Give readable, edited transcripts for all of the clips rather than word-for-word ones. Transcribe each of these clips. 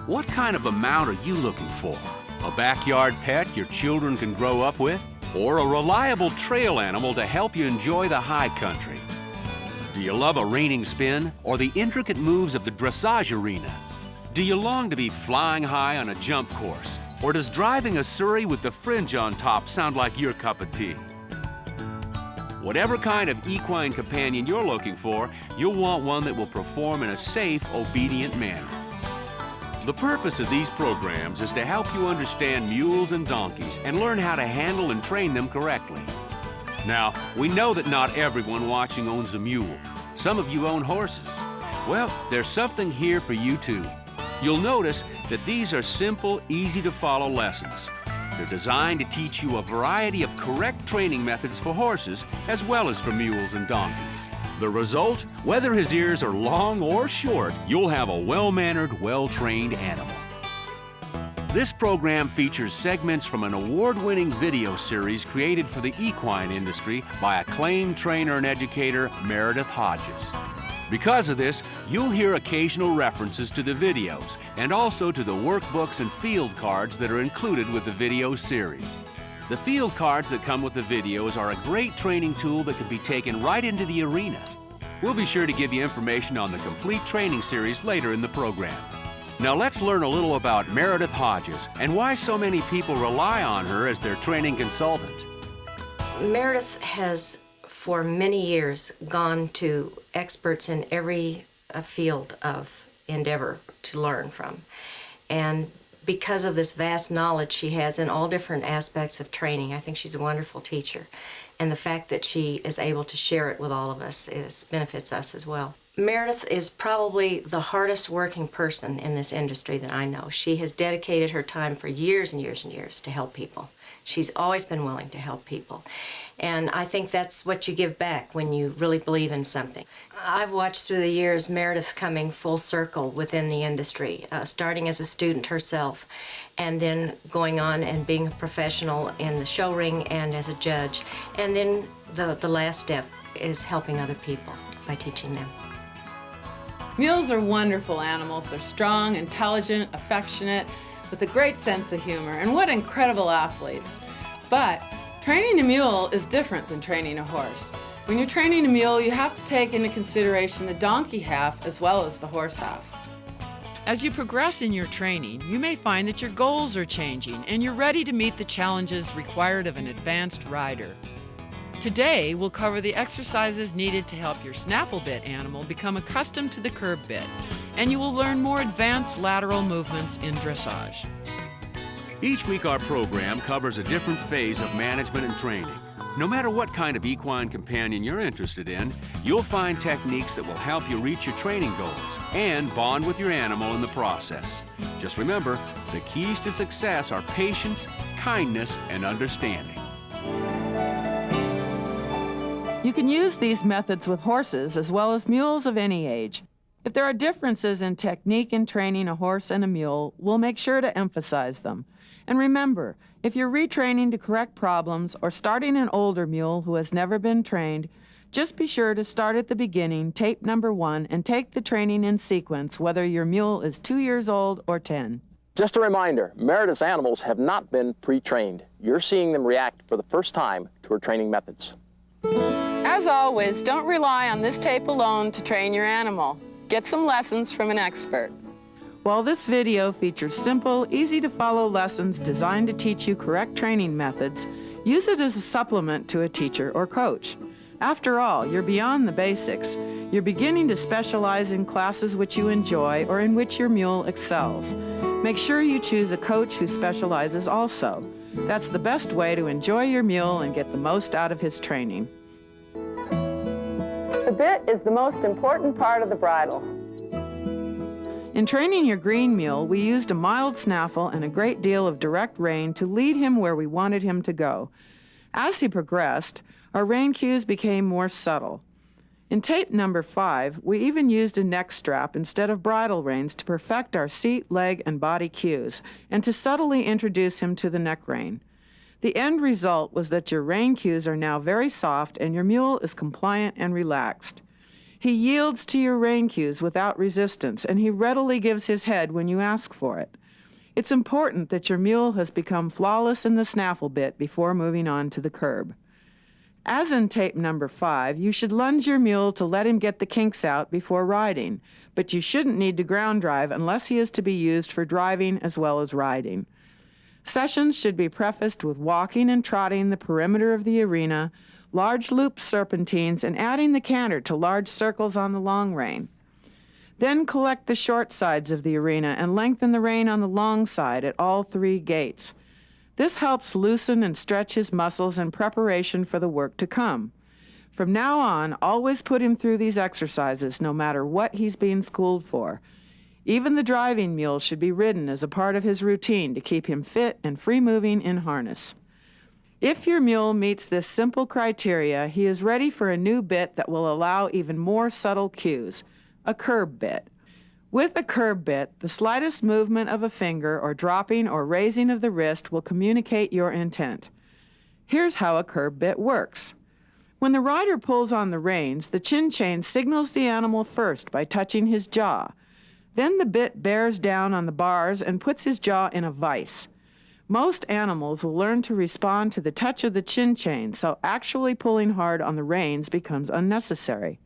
What kind of a mount are you looking for? A backyard pet your children can grow up with? Or a reliable trail animal to help you enjoy the high country? Do you love a reining spin or the intricate moves of the dressage arena? Do you long to be flying high on a jump course? Or does driving a Surrey with the fringe on top sound like your cup of tea? Whatever kind of equine companion you're looking for, you'll want one that will perform in a safe, obedient manner. The purpose of these programs is to help you understand mules and donkeys and learn how to handle and train them correctly. Now, we know that not everyone watching owns a mule. Some of you own horses. Well, there's something here for you too. You'll notice that these are simple, easy-to-follow lessons. They're designed to teach you a variety of correct training methods for horses as well as for mules and donkeys. The result? Whether his ears are long or short, you'll have a well-mannered, well-trained animal. This program features segments from an award-winning video series created for the equine industry by acclaimed trainer and educator Meredith Hodges. Because of this, you'll hear occasional references to the videos and also to the workbooks and field cards that are included with the video series. The field cards that come with the videos are a great training tool that can be taken right into the arena. We'll be sure to give you information on the complete training series later in the program. Now let's learn a little about Meredith Hodges and why so many people rely on her as their training consultant. Meredith has, for many years, gone to experts in every field of endeavor to learn from. And because of this vast knowledge she has in all different aspects of training, I think she's a wonderful teacher. And the fact that she is able to share it with all of us benefits us as well. Meredith is probably the hardest working person in this industry that I know. She has dedicated her time for years and years and years to help people. She's always been willing to help people. And I think that's what you give back when you really believe in something. I've watched through the years Meredith coming full circle within the industry, starting as a student herself, and then going on and being a professional in the show ring and as a judge. And then the last step is helping other people by teaching them. Mules are wonderful animals. They're strong, intelligent, affectionate, with a great sense of humor, and what incredible athletes. But training a mule is different than training a horse. When you're training a mule, you have to take into consideration the donkey half as well as the horse half. As you progress in your training, you may find that your goals are changing and you're ready to meet the challenges required of an advanced rider. Today, we'll cover the exercises needed to help your snaffle bit animal become accustomed to the curb bit, and you will learn more advanced lateral movements in dressage. Each week our program covers a different phase of management and training. No matter what kind of equine companion you're interested in, you'll find techniques that will help you reach your training goals and bond with your animal in the process. Just remember, the keys to success are patience, kindness, and understanding. You can use these methods with horses as well as mules of any age. If there are differences in technique in training a horse and a mule, we'll make sure to emphasize them. And remember, if you're retraining to correct problems or starting an older mule who has never been trained, just be sure to start at the beginning, tape number 1, and take the training in sequence, whether your mule is 2 years old or 10. Just a reminder, Meredith's animals have not been pre-trained. You're seeing them react for the first time to her training methods. As always, don't rely on this tape alone to train your animal. Get some lessons from an expert. While this video features simple, easy-to-follow lessons designed to teach you correct training methods, use it as a supplement to a teacher or coach. After all, you're beyond the basics. You're beginning to specialize in classes which you enjoy or in which your mule excels. Make sure you choose a coach who specializes also. That's the best way to enjoy your mule and get the most out of his training. The bit is the most important part of the bridle. In training your green mule, we used a mild snaffle and a great deal of direct rein to lead him where we wanted him to go. As he progressed, our rein cues became more subtle. In tape number 5, we even used a neck strap instead of bridle reins to perfect our seat, leg, and body cues, and to subtly introduce him to the neck rein. The end result was that your rein cues are now very soft and your mule is compliant and relaxed. He yields to your rein cues without resistance, and he readily gives his head when you ask for it. It's important that your mule has become flawless in the snaffle bit before moving on to the curb. As in tape number 5, you should lunge your mule to let him get the kinks out before riding, but you shouldn't need to ground drive unless he is to be used for driving as well as riding. Sessions should be prefaced with walking and trotting the perimeter of the arena, large loop serpentines, and adding the canter to large circles on the long rein. Then collect the short sides of the arena and lengthen the rein on the long side at all 3 gates. This helps loosen and stretch his muscles in preparation for the work to come. From now on, always put him through these exercises no matter what he's being schooled for. Even the driving mule should be ridden as a part of his routine to keep him fit and free-moving in harness. If your mule meets this simple criteria, he is ready for a new bit that will allow even more subtle cues, a curb bit. With a curb bit, the slightest movement of a finger or dropping or raising of the wrist will communicate your intent. Here's how a curb bit works. When the rider pulls on the reins, the chin chain signals the animal first by touching his jaw. Then the bit bears down on the bars and puts his jaw in a vise. Most animals will learn to respond to the touch of the chin chain, so actually pulling hard on the reins becomes unnecessary.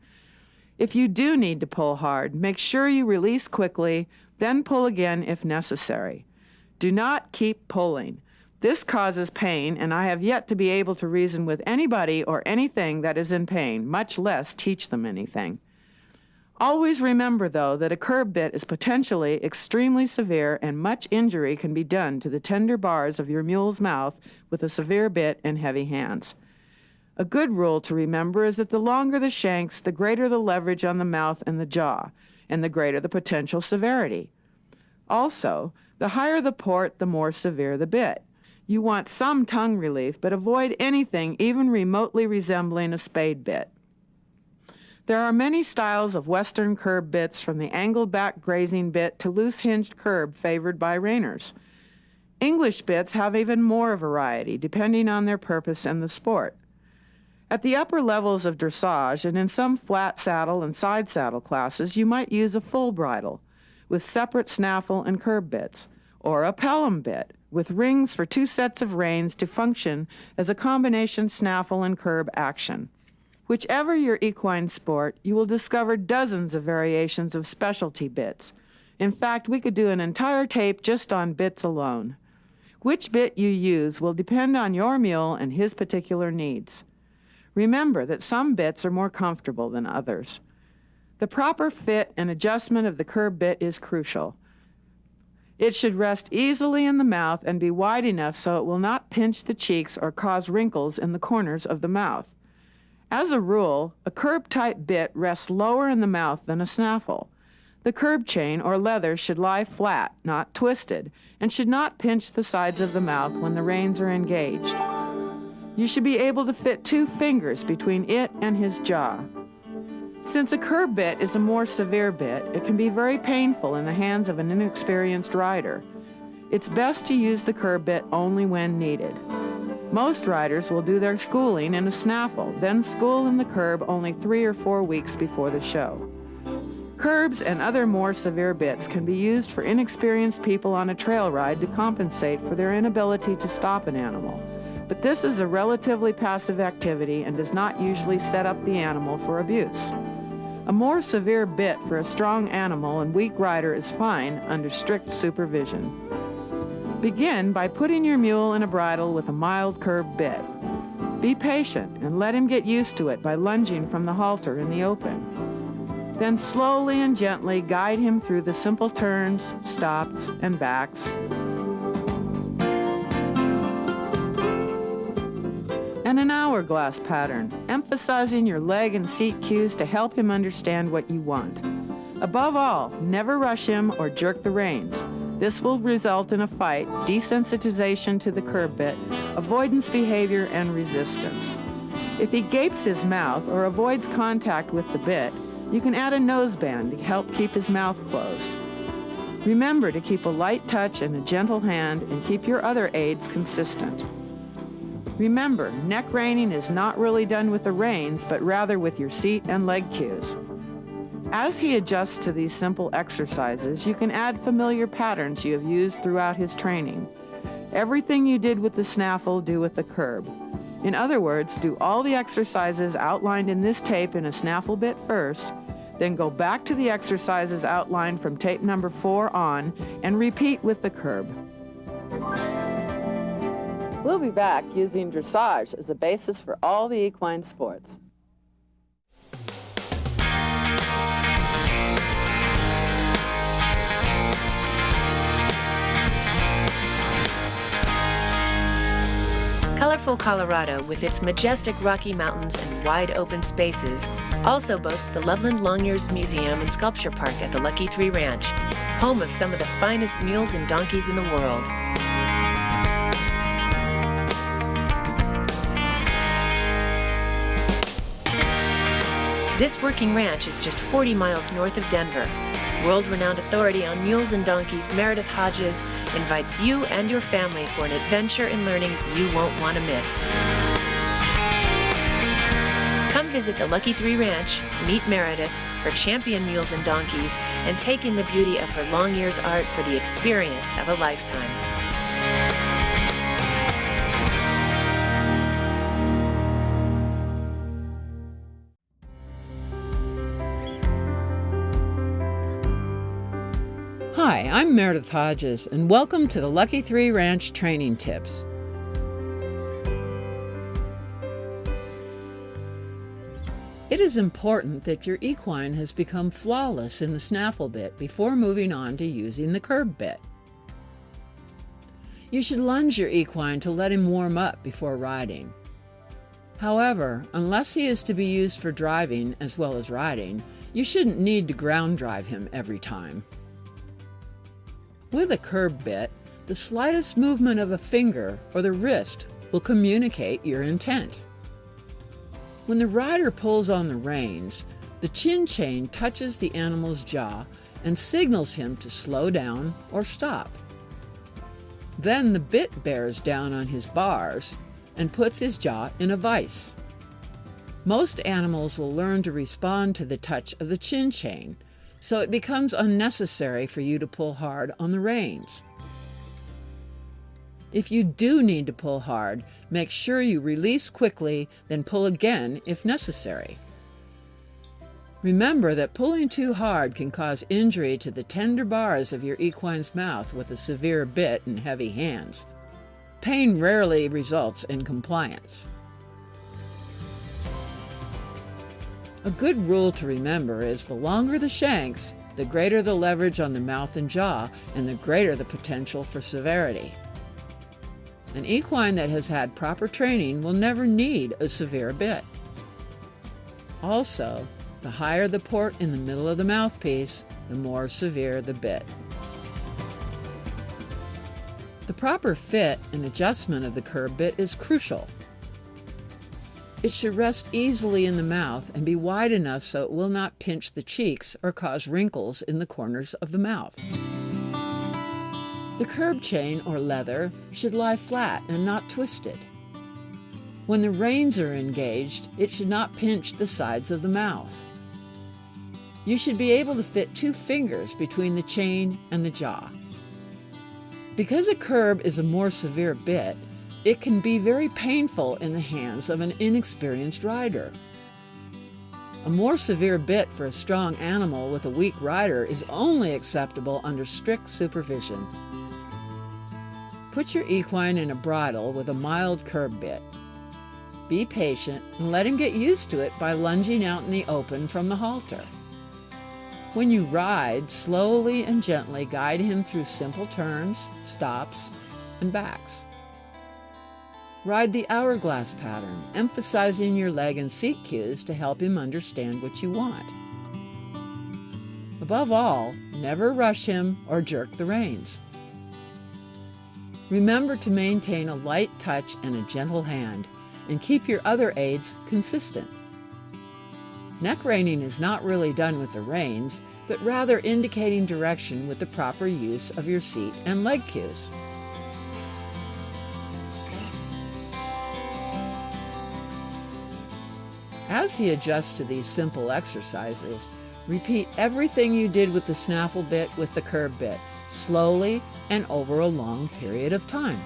If you do need to pull hard, make sure you release quickly, then pull again if necessary. Do not keep pulling. This causes pain, and I have yet to be able to reason with anybody or anything that is in pain, much less teach them anything. Always remember, though, that a curb bit is potentially extremely severe and much injury can be done to the tender bars of your mule's mouth with a severe bit and heavy hands. A good rule to remember is that the longer the shanks, the greater the leverage on the mouth and the jaw, and the greater the potential severity. Also, the higher the port, the more severe the bit. You want some tongue relief, but avoid anything even remotely resembling a spade bit. There are many styles of Western curb bits, from the angled back grazing bit to loose hinged curb favored by reiners. English bits have even more variety, depending on their purpose and the sport. At the upper levels of dressage and in some flat saddle and side saddle classes, you might use a full bridle with separate snaffle and curb bits, or a pelham bit with rings for 2 sets of reins to function as a combination snaffle and curb action. Whichever your equine sport, you will discover dozens of variations of specialty bits. In fact, we could do an entire tape just on bits alone. Which bit you use will depend on your mule and his particular needs. Remember that some bits are more comfortable than others. The proper fit and adjustment of the curb bit is crucial. It should rest easily in the mouth and be wide enough so it will not pinch the cheeks or cause wrinkles in the corners of the mouth. As a rule, a curb-type bit rests lower in the mouth than a snaffle. The curb chain or leather should lie flat, not twisted, and should not pinch the sides of the mouth when the reins are engaged. You should be able to fit 2 fingers between it and his jaw. Since a curb bit is a more severe bit, it can be very painful in the hands of an inexperienced rider. It's best to use the curb bit only when needed. Most riders will do their schooling in a snaffle, then school in the curb only 3 or 4 weeks before the show. Curbs and other more severe bits can be used for inexperienced people on a trail ride to compensate for their inability to stop an animal. But this is a relatively passive activity and does not usually set up the animal for abuse. A more severe bit for a strong animal and weak rider is fine under strict supervision. Begin by putting your mule in a bridle with a mild curb bit. Be patient and let him get used to it by lunging from the halter in the open. Then slowly and gently guide him through the simple turns, stops, and backs. And an hourglass pattern, emphasizing your leg and seat cues to help him understand what you want. Above all, never rush him or jerk the reins. This will result in a fight, desensitization to the curb bit, avoidance behavior, and resistance. If he gapes his mouth or avoids contact with the bit, you can add a noseband to help keep his mouth closed. Remember to keep a light touch and a gentle hand and keep your other aids consistent. Remember, neck reining is not really done with the reins, but rather with your seat and leg cues. As he adjusts to these simple exercises, you can add familiar patterns you have used throughout his training. Everything you did with the snaffle, do with the curb. In other words, do all the exercises outlined in this tape in a snaffle bit first, then go back to the exercises outlined from tape number 4 on, and repeat with the curb. We'll be back using dressage as a basis for all the equine sports. Colorful Colorado, with its majestic Rocky Mountains and wide open spaces, also boasts the Loveland Long Years Museum and Sculpture Park at the Lucky 3 Ranch, home of some of the finest mules and donkeys in the world. This working ranch is just 40 miles north of Denver. World-renowned authority on mules and donkeys, Meredith Hodges, invites you and your family for an adventure in learning you won't want to miss. Come visit the Lucky 3 Ranch, meet Meredith, her champion mules and donkeys, and take in the beauty of her long years art for the experience of a lifetime. Hi, I'm Meredith Hodges, and welcome to the Lucky 3 Ranch Training Tips. It is important that your equine has become flawless in the snaffle bit before moving on to using the curb bit. You should lunge your equine to let him warm up before riding. However, unless he is to be used for driving as well as riding, you shouldn't need to ground drive him every time. With a curb bit, the slightest movement of a finger or the wrist will communicate your intent. When the rider pulls on the reins, the chin chain touches the animal's jaw and signals him to slow down or stop. Then the bit bears down on his bars and puts his jaw in a vise. Most animals will learn to respond to the touch of the chin chain, so it becomes unnecessary for you to pull hard on the reins. If you do need to pull hard, make sure you release quickly, then pull again if necessary. Remember that pulling too hard can cause injury to the tender bars of your equine's mouth with a severe bit and heavy hands. Pain rarely results in compliance. A good rule to remember is the longer the shanks, the greater the leverage on the mouth and jaw, and the greater the potential for severity. An equine that has had proper training will never need a severe bit. Also, the higher the port in the middle of the mouthpiece, the more severe the bit. The proper fit and adjustment of the curb bit is crucial. It should rest easily in the mouth and be wide enough so it will not pinch the cheeks or cause wrinkles in the corners of the mouth. The curb chain or leather should lie flat and not twisted. When the reins are engaged, it should not pinch the sides of the mouth. You should be able to fit 2 fingers between the chain and the jaw. Because a curb is a more severe bit, it can be very painful in the hands of an inexperienced rider. A more severe bit for a strong animal with a weak rider is only acceptable under strict supervision. Put your equine in a bridle with a mild curb bit. Be patient and let him get used to it by lunging out in the open from the halter. When you ride, slowly and gently guide him through simple turns, stops, and backs. Ride the hourglass pattern, emphasizing your leg and seat cues to help him understand what you want. Above all, never rush him or jerk the reins. Remember to maintain a light touch and a gentle hand, and keep your other aids consistent. Neck reining is not really done with the reins, but rather indicating direction with the proper use of your seat and leg cues. As he adjusts to these simple exercises, repeat everything you did with the snaffle bit with the curb bit, slowly and over a long period of time.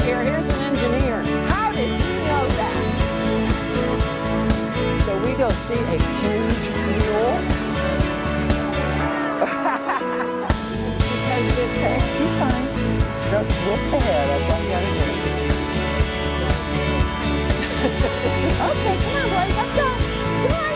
Here's an engineer. How did you know that? So we go see a huge mule. Because this head, too fine. Stroke with the hair, that's all you gotta do. Okay, come on, boys, let's go. Come on.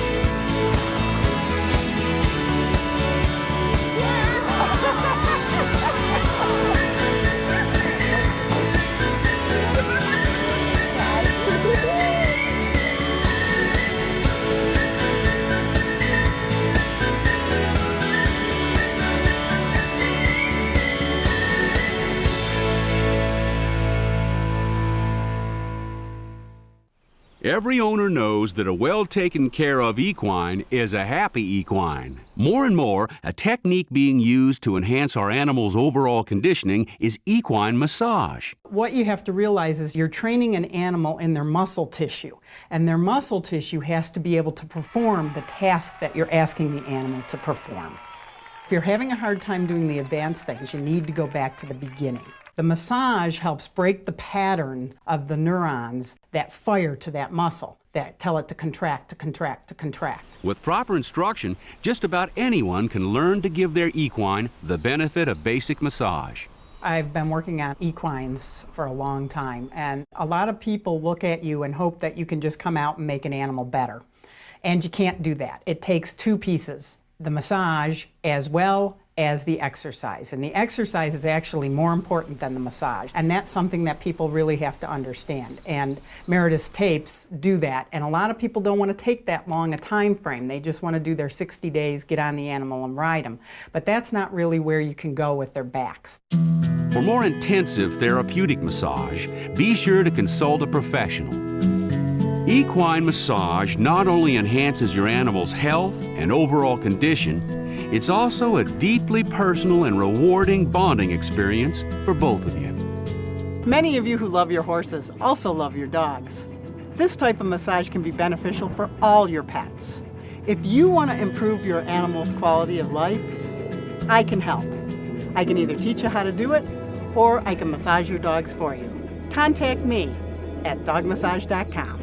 Every owner knows that a well taken care of equine is a happy equine. More and more, a technique being used to enhance our animals' overall conditioning is equine massage. What you have to realize is you're training an animal in their muscle tissue, and their muscle tissue has to be able to perform the task that you're asking the animal to perform. If you're having a hard time doing the advanced things, you need to go back to the beginning. The massage helps break the pattern of the neurons that fire to that muscle, that tell it to contract, to contract, to contract. With proper instruction, just about anyone can learn to give their equine the benefit of basic massage. I've been working on equines for a long time, and a lot of people look at you and hope that you can just come out and make an animal better. And you can't do that. It takes two pieces, the massage as well as the exercise. And the exercise is actually more important than the massage. And that's something that people really have to understand. And Meredith's tapes do that. And a lot of people don't want to take that long a time frame. They just want to do their 60 days, get on the animal and ride them. But that's not really where you can go with their backs. For more intensive therapeutic massage, be sure to consult a professional. Equine massage not only enhances your animal's health and overall condition, it's also a deeply personal and rewarding bonding experience for both of you. Many of you who love your horses also love your dogs. This type of massage can be beneficial for all your pets. If you want to improve your animal's quality of life, I can help. I can either teach you how to do it, or I can massage your dogs for you. Contact me at dogmassage.com.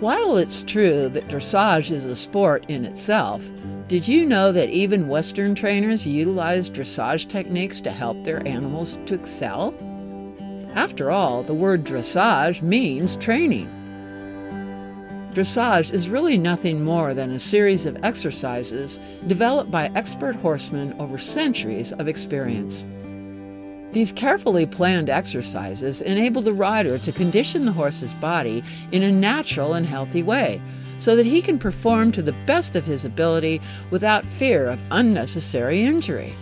While it's true that dressage is a sport in itself, did you know that even Western trainers utilize dressage techniques to help their animals to excel? After all, the word dressage means training. Dressage is really nothing more than a series of exercises developed by expert horsemen over centuries of experience. These carefully planned exercises enable the rider to condition the horse's body in a natural and healthy way so that he can perform to the best of his ability without fear of unnecessary injury.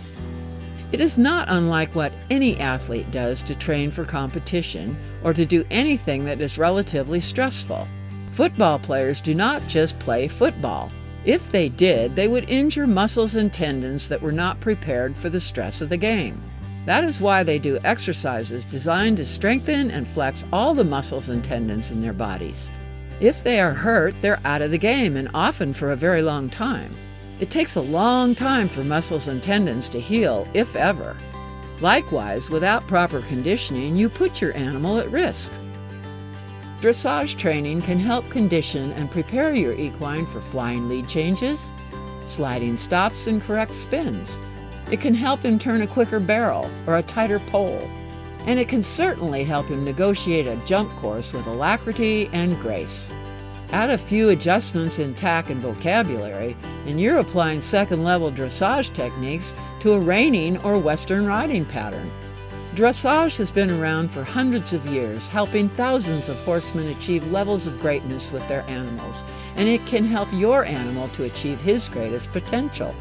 It is not unlike what any athlete does to train for competition or to do anything that is relatively stressful. Football players do not just play football. If they did, they would injure muscles and tendons that were not prepared for the stress of the game. That is why they do exercises designed to strengthen and flex all the muscles and tendons in their bodies. If they are hurt, they're out of the game, and often for a very long time. It takes a long time for muscles and tendons to heal, if ever. Likewise, without proper conditioning, you put your animal at risk. Dressage training can help condition and prepare your equine for flying lead changes, sliding stops, and correct spins. It can help him turn a quicker barrel or a tighter pole, and it can certainly help him negotiate a jump course with alacrity and grace. Add a few adjustments in tack and vocabulary, and you're applying second-level dressage techniques to a reining or Western riding pattern. Dressage has been around for hundreds of years, helping thousands of horsemen achieve levels of greatness with their animals, and it can help your animal to achieve his greatest potential.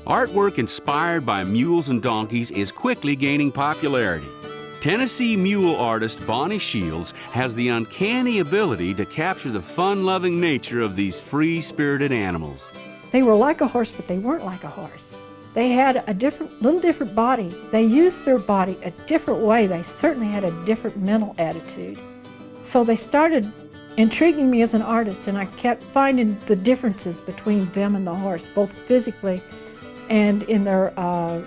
Artwork inspired by mules and donkeys is quickly gaining popularity. Tennessee mule artist Bonnie Shields has the uncanny ability to capture the fun-loving nature of these free-spirited animals. They were like a horse, but they weren't like a horse. They had a little different body. They used their body a different way. They certainly had a different mental attitude. So they started intriguing me as an artist, and I kept finding the differences between them and the horse, both physically and in their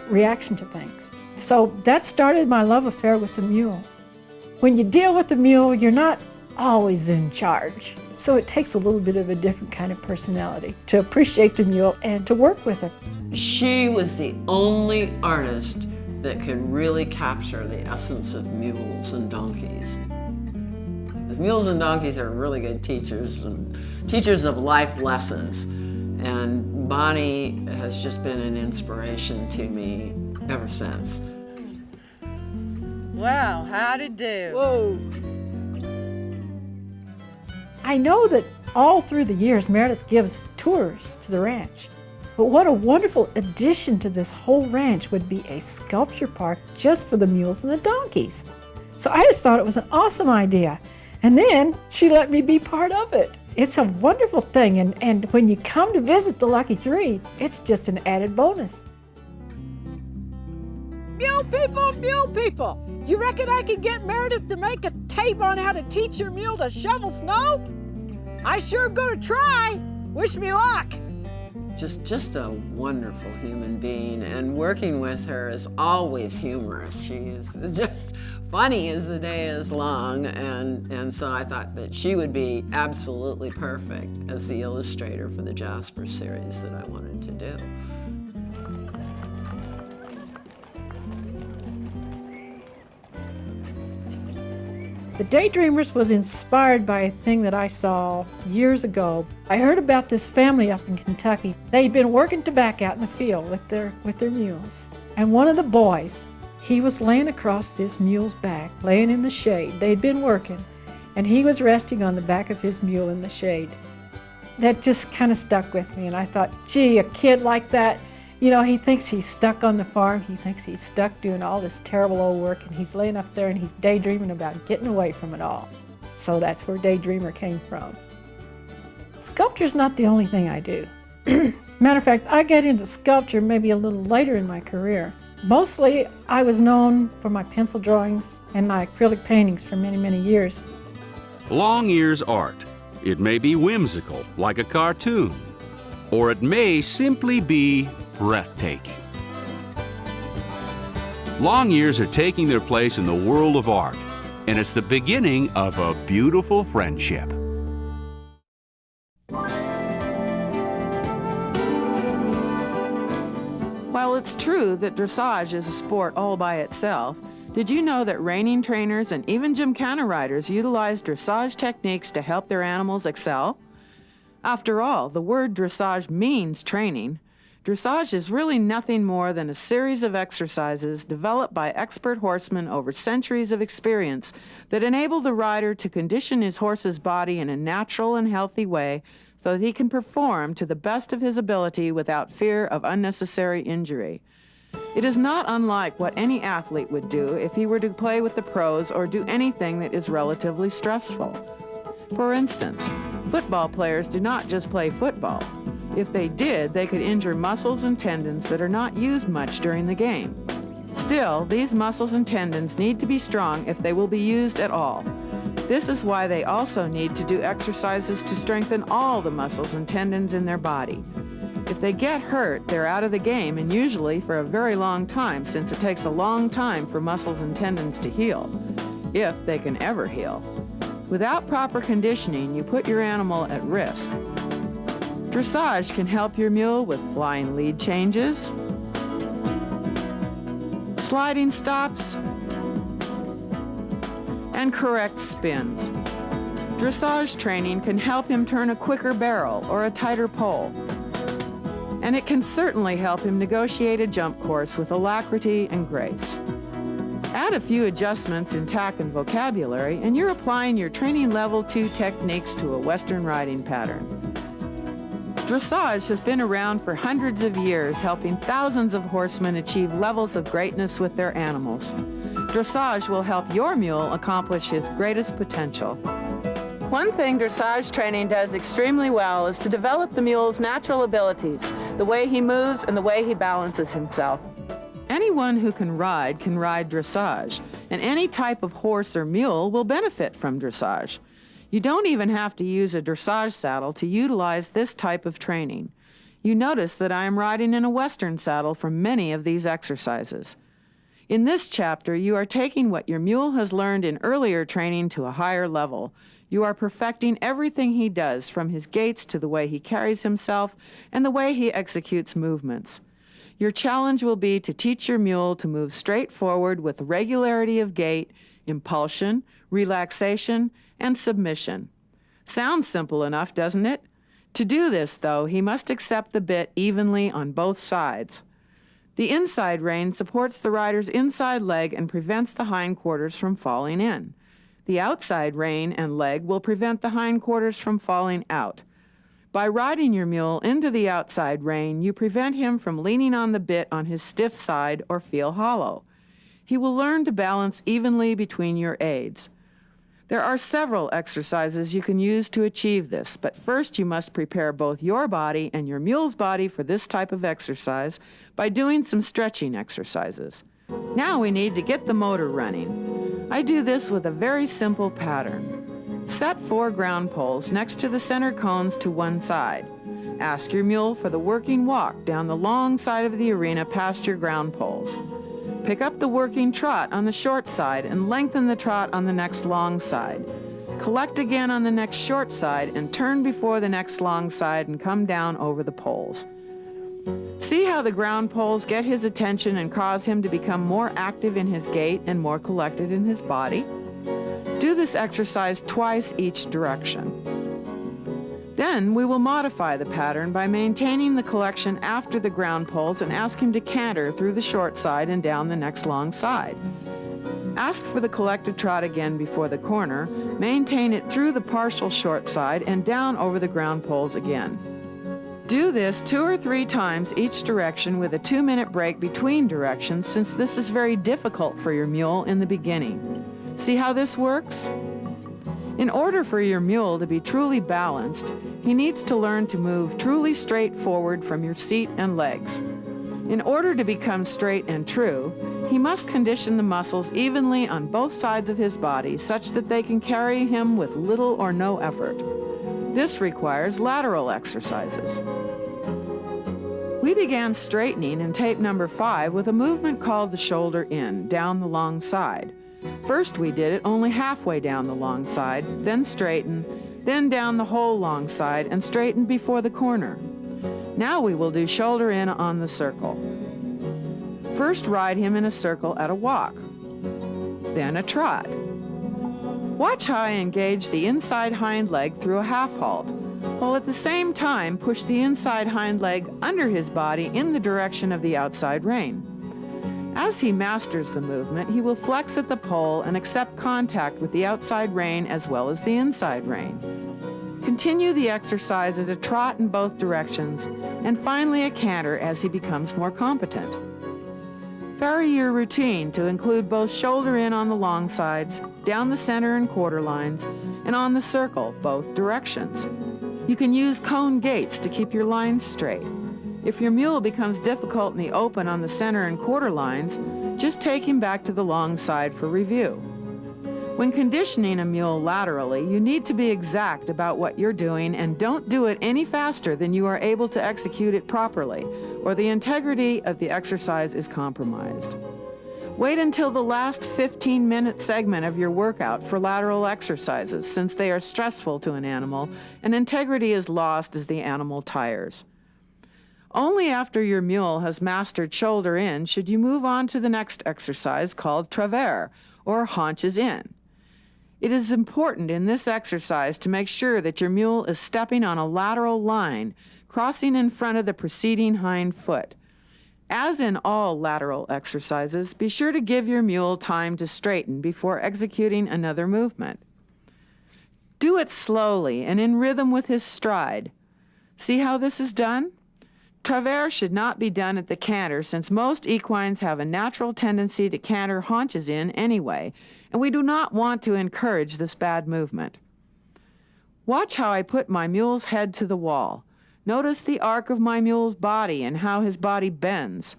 reaction to things. So that started my love affair with the mule. When you deal with the mule, you're not always in charge. So it takes a little bit of a different kind of personality to appreciate the mule and to work with her. She was the only artist that could really capture the essence of mules and donkeys. Because mules and donkeys are really good teachers and teachers of life lessons. And Bonnie has just been an inspiration to me ever since. Wow, how'd it do? Whoa. I know that all through the years, Meredith gives tours to the ranch. But what a wonderful addition to this whole ranch would be a sculpture park just for the mules and the donkeys. So I just thought it was an awesome idea. And then she let me be part of it. It's a wonderful thing, and when you come to visit the Lucky Three, it's just an added bonus. Mule people, you reckon I can get Meredith to make a tape on how to teach your mule to shovel snow? I sure gonna try. Wish me luck. Just a wonderful human being, and working with her is always humorous. She is just funny as the day is long, and so I thought that she would be absolutely perfect as the illustrator for the Jasper series that I wanted to do. The Daydreamers was inspired by a thing that I saw years ago. I heard about this family up in Kentucky. They'd been working tobacco out in the field with their mules. And one of the boys, he was laying across this mule's back, laying in the shade. They'd been working, and he was resting on the back of his mule in the shade. That just kind of stuck with me, and I thought, gee, a kid like that, you know, he thinks he's stuck on the farm. He thinks he's stuck doing all this terrible old work, and he's laying up there and he's daydreaming about getting away from it all. So that's where Daydreamer came from. Sculpture's not the only thing I do. Matter of fact, I got into sculpture maybe a little later in my career. Mostly, I was known for my pencil drawings and my acrylic paintings for many, many years. Long-ear's art. It may be whimsical, like a cartoon, or it may simply be breathtaking. Long ears are taking their place in the world of art, and it's the beginning of a beautiful friendship. While it's true that dressage is a sport all by itself, did you know that reining trainers and even gymkhana riders utilize dressage techniques to help their animals excel? After all, the word dressage means training. Dressage is really nothing more than a series of exercises developed by expert horsemen over centuries of experience that enable the rider to condition his horse's body in a natural and healthy way so that he can perform to the best of his ability without fear of unnecessary injury. It is not unlike what any athlete would do if he were to play with the pros or do anything that is relatively stressful. For instance, football players do not just play football. If they did, they could injure muscles and tendons that are not used much during the game. Still, these muscles and tendons need to be strong if they will be used at all. This is why they also need to do exercises to strengthen all the muscles and tendons in their body. If they get hurt, they're out of the game, and usually for a very long time, since it takes a long time for muscles and tendons to heal, if they can ever heal. Without proper conditioning, you put your animal at risk. Dressage can help your mule with flying lead changes, sliding stops, and correct spins. Dressage training can help him turn a quicker barrel or a tighter pole. And it can certainly help him negotiate a jump course with alacrity and grace. Add a few adjustments in tack and vocabulary, and you're applying your training level 2 techniques to a Western riding pattern. Dressage has been around for hundreds of years, helping thousands of horsemen achieve levels of greatness with their animals. Dressage will help your mule accomplish his greatest potential. One thing dressage training does extremely well is to develop the mule's natural abilities, the way he moves and the way he balances himself. Anyone who can ride dressage, and any type of horse or mule will benefit from dressage. You don't even have to use a dressage saddle to utilize this type of training. You notice that I am riding in a Western saddle for many of these exercises. In this chapter, you are taking what your mule has learned in earlier training to a higher level. You are perfecting everything he does, from his gaits to the way he carries himself and the way he executes movements. Your challenge will be to teach your mule to move straight forward with regularity of gait, impulsion, relaxation, and submission. Sounds simple enough, doesn't it? To do this, though, he must accept the bit evenly on both sides. The inside rein supports the rider's inside leg and prevents the hindquarters from falling in. The outside rein and leg will prevent the hindquarters from falling out. By riding your mule into the outside rein, you prevent him from leaning on the bit on his stiff side or feel hollow. He will learn to balance evenly between your aids. There are several exercises you can use to achieve this, but first you must prepare both your body and your mule's body for this type of exercise by doing some stretching exercises. Now we need to get the motor running. I do this with a very simple pattern. Set 4 ground poles next to the center cones to one side. Ask your mule for the working walk down the long side of the arena past your ground poles. Pick up the working trot on the short side and lengthen the trot on the next long side. Collect again on the next short side and turn before the next long side and come down over the poles. See how the ground poles get his attention and cause him to become more active in his gait and more collected in his body? Do this exercise twice each direction. Then we will modify the pattern by maintaining the collection after the ground poles and ask him to canter through the short side and down the next long side. Ask for the collected trot again before the corner, maintain it through the partial short side and down over the ground poles again. Do this 2 or 3 times each direction with a 2-minute break between directions, since this is very difficult for your mule in the beginning. See how this works? In order for your mule to be truly balanced, he needs to learn to move truly straight forward from your seat and legs. In order to become straight and true, he must condition the muscles evenly on both sides of his body such that they can carry him with little or no effort. This requires lateral exercises. We began straightening in tape number 5 with a movement called the shoulder in, down the long side. First we did it only halfway down the long side, then straighten, then down the whole long side and straighten before the corner. Now we will do shoulder in on the circle. First ride him in a circle at a walk, then a trot. Watch how I engage the inside hind leg through a half halt, while at the same time push the inside hind leg under his body in the direction of the outside rein. As he masters the movement, he will flex at the pole and accept contact with the outside rein as well as the inside rein. Continue the exercise at a trot in both directions, and finally a canter as he becomes more competent. Vary your routine to include both shoulder in on the long sides, down the center and quarter lines, and on the circle, both directions. You can use cone gaits to keep your lines straight. If your mule becomes difficult in the open on the center and quarter lines, just take him back to the long side for review. When conditioning a mule laterally, you need to be exact about what you're doing and don't do it any faster than you are able to execute it properly, or the integrity of the exercise is compromised. Wait until the last 15-minute segment of your workout for lateral exercises, since they are stressful to an animal and integrity is lost as the animal tires. Only after your mule has mastered shoulder in should you move on to the next exercise called travers, or haunches in. It is important in this exercise to make sure that your mule is stepping on a lateral line, crossing in front of the preceding hind foot. As in all lateral exercises, be sure to give your mule time to straighten before executing another movement. Do it slowly and in rhythm with his stride. See how this is done? Travers should not be done at the canter, since most equines have a natural tendency to canter haunches in anyway, and we do not want to encourage this bad movement. Watch how I put my mule's head to the wall. Notice the arc of my mule's body and how his body bends.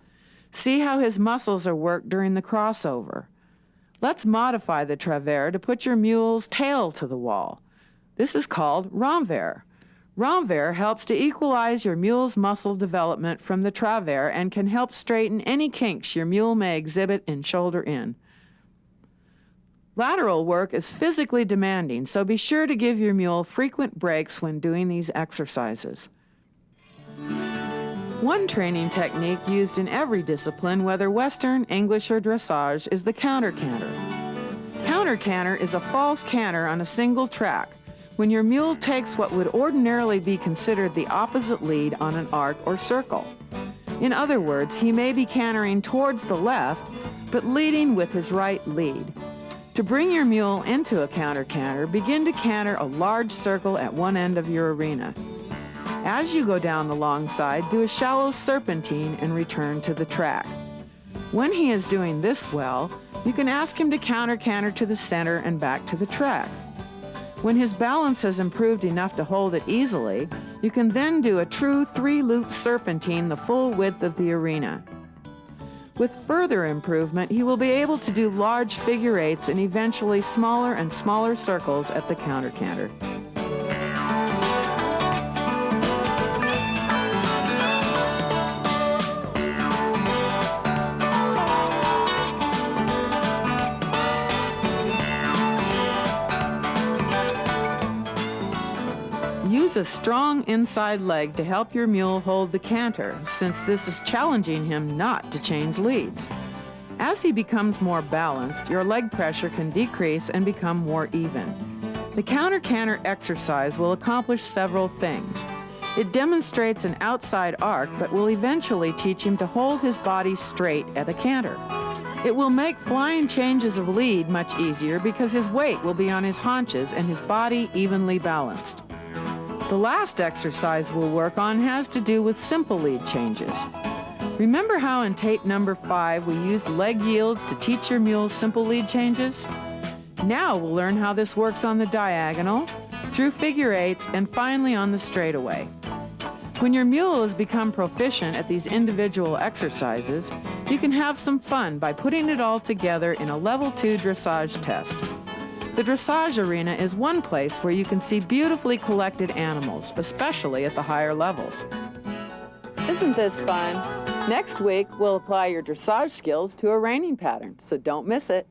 See how his muscles are worked during the crossover. Let's modify the travers to put your mule's tail to the wall. This is called renvers. Renvers helps to equalize your mule's muscle development from the travers and can help straighten any kinks your mule may exhibit in shoulder in. Lateral work is physically demanding, so be sure to give your mule frequent breaks when doing these exercises. One training technique used in every discipline, whether Western, English, or dressage, is the counter canter. Counter canter is a false canter on a single track, when your mule takes what would ordinarily be considered the opposite lead on an arc or circle. In other words, he may be cantering towards the left, but leading with his right lead. To bring your mule into a counter canter, begin to canter a large circle at one end of your arena. As you go down the long side, do a shallow serpentine and return to the track. When he is doing this well, you can ask him to counter canter to the center and back to the track. When his balance has improved enough to hold it easily, you can then do a true 3-loop serpentine the full width of the arena. With further improvement, he will be able to do large figure eights and eventually smaller and smaller circles at the counter canter. Use a strong inside leg to help your mule hold the canter, since this is challenging him not to change leads. As he becomes more balanced, your leg pressure can decrease and become more even. The counter canter exercise will accomplish several things. It demonstrates an outside arc, but will eventually teach him to hold his body straight at a canter. It will make flying changes of lead much easier because his weight will be on his haunches and his body evenly balanced. The last exercise we'll work on has to do with simple lead changes. Remember how in tape number 5 we used leg yields to teach your mule simple lead changes? Now we'll learn how this works on the diagonal, through figure eights, and finally on the straightaway. When your mule has become proficient at these individual exercises, you can have some fun by putting it all together in a level 2 dressage test. The dressage arena is one place where you can see beautifully collected animals, especially at the higher levels. Isn't this fun? Next week, we'll apply your dressage skills to a reining pattern, so don't miss it.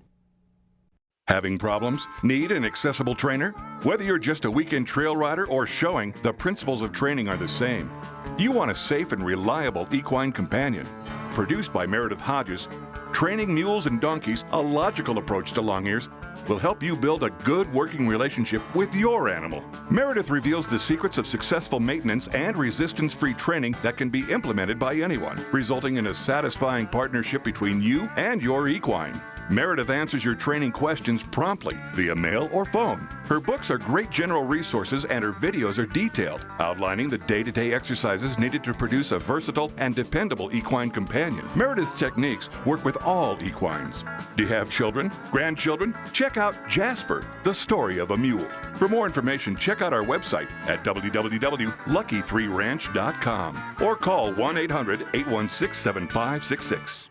Having problems? Need an accessible trainer? Whether you're just a weekend trail rider or showing, the principles of training are the same. You want a safe and reliable equine companion. Produced by Meredith Hodges, Training Mules and Donkeys, a logical approach to long ears, will help you build a good working relationship with your animal. Meredith reveals the secrets of successful maintenance and resistance-free training that can be implemented by anyone, resulting in a satisfying partnership between you and your equine. Meredith answers your training questions promptly via mail or phone. Her books are great general resources and her videos are detailed, outlining the day-to-day exercises needed to produce a versatile and dependable equine companion. Meredith's techniques work with all equines. Do you have children, grandchildren? Check out Jasper, the story of a mule. For more information, check out our website at www.lucky3ranch.com or call 1-800-816-7566.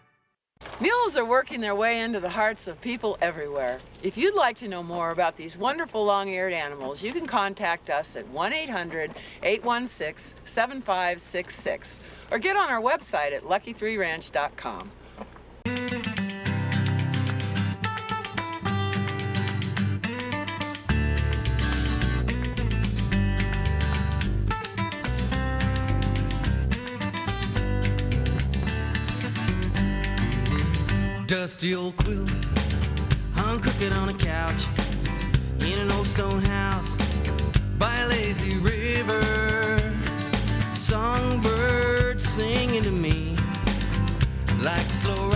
Mules are working their way into the hearts of people everywhere. If you'd like to know more about these wonderful long-eared animals, you can contact us at 1-800-816-7566 or get on our website at lucky3ranch.com. Dusty old quilt hung crooked on a couch in an old stone house by a lazy river. Songbirds singing to me like slow